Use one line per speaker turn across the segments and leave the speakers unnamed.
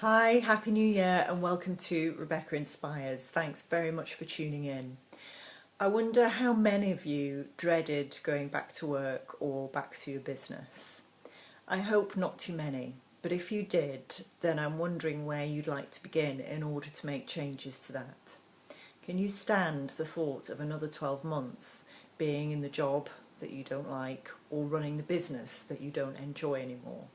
Hi, Happy New Year and welcome to Rebecca Inspires. Thanks very much for tuning in. I wonder how many of you dreaded going back to work or back to your business. I hope not too many, but if you did, then I'm wondering where you'd like to begin in order to make changes to that. Can you stand the thought of another 12 months being in the job that you don't like or running the business that you don't enjoy anymore?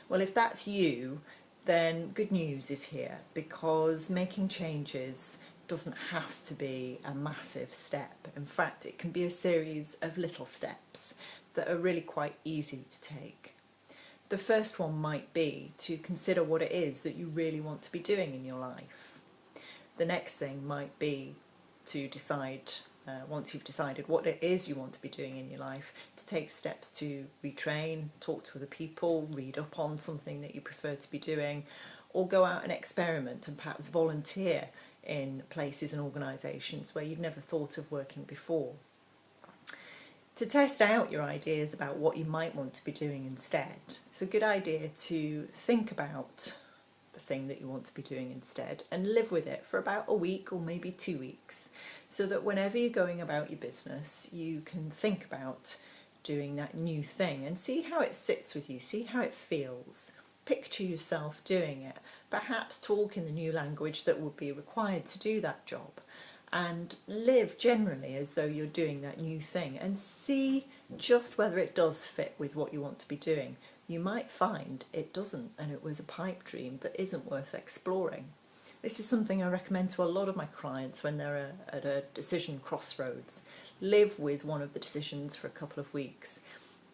Well, if that's you, then good news is here, because making changes doesn't have to be a massive step. In fact, it can be a series of little steps that are really quite easy to take. The first one might be to consider what it is that you really want to be doing in your life. The next thing might be to decide, once you've decided what it is you want to be doing in your life, to take steps to retrain, talk to other people, read up on something that you prefer to be doing, or go out and experiment and perhaps volunteer in places and organisations where you've never thought of working before. To test out your ideas about what you might want to be doing instead, it's a good idea to think about the thing that you want to be doing instead and live with it for about a week or maybe 2 weeks, so that whenever you're going about your business you can think about doing that new thing and see how it sits with you, see how it feels. Picture yourself doing it, perhaps talk in the new language that would be required to do that job, and live generally as though you're doing that new thing and see just whether it does fit with what you want to be doing. You might find it doesn't, and it was a pipe dream that isn't worth exploring. This is something I recommend to a lot of my clients when they're at a decision crossroads. Live with one of the decisions for a couple of weeks,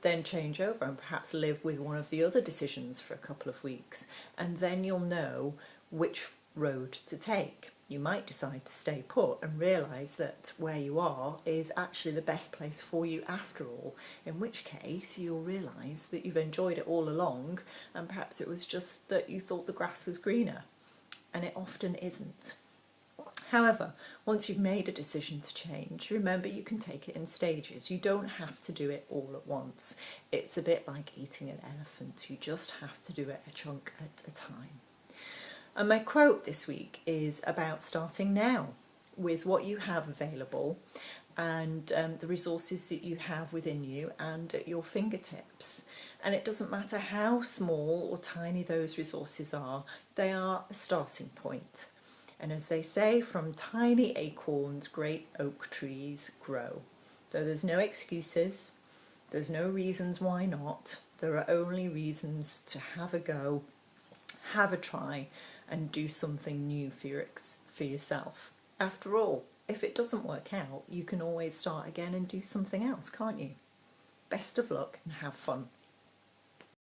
then change over and perhaps live with one of the other decisions for a couple of weeks, and then you'll know which road to take. You might decide to stay put and realise that where you are is actually the best place for you after all, in which case you'll realise that you've enjoyed it all along and perhaps it was just that you thought the grass was greener, and it often isn't. However, once you've made a decision to change, remember you can take it in stages. You don't have to do it all at once. It's a bit like eating an elephant. You just have to do it a chunk at a time. And my quote this week is about starting now with what you have available and the resources that you have within you and at your fingertips. And it doesn't matter how small or tiny those resources are, they are a starting point. And as they say, from tiny acorns, great oak trees grow. So there's no excuses, there's no reasons why not, there are only reasons to have a go, have a try, and do something new for yourself. After all, if it doesn't work out, you can always start again and do something else, can't you? Best of luck and have fun.